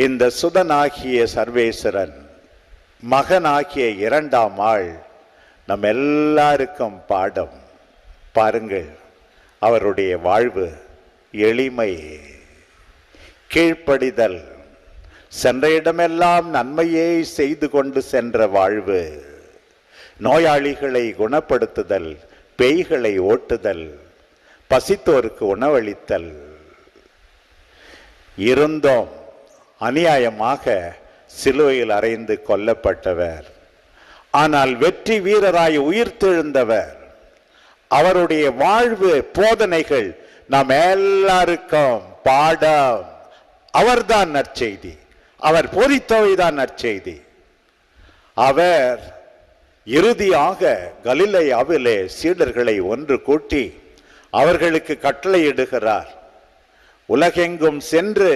இந்த சுதனாகிய சர்வேஸ்வரன் மகனாகிய இரண்டாம் ஆள் நம் எல்லாருக்கும் பாடம். பாருங்கள், அவருடைய வாழ்வு எளிமை, கீழ்ப்படிதல், சென்ற இடமெல்லாம் நன்மையே செய்து கொண்டு சென்ற வாழ்வு, நோயாளிகளை குணப்படுத்துதல், பேய்களை ஓட்டுதல், பசித்தோருக்கு உணவளித்தல். இருந்தோம் அநியாயமாக சிலுவையில் அறைந்து கொல்லப்பட்டவர், ஆனால் வெற்றி வீரராய் உயிர்த்தெழுந்தவர். அவருடைய வாழ்வு போதனைகள் நாம் எல்லாருக்கும் பாடம். அவர்தான் நற்செய்தி, அவர் போதித்தவைதான் நற்செய்தி. அவர் இறுதியாக கலிலேயாவிலே சீடர்களை ஒன்று கூட்டி அவர்களுக்கு கட்டளையிடுகிறார், உலகெங்கும் சென்று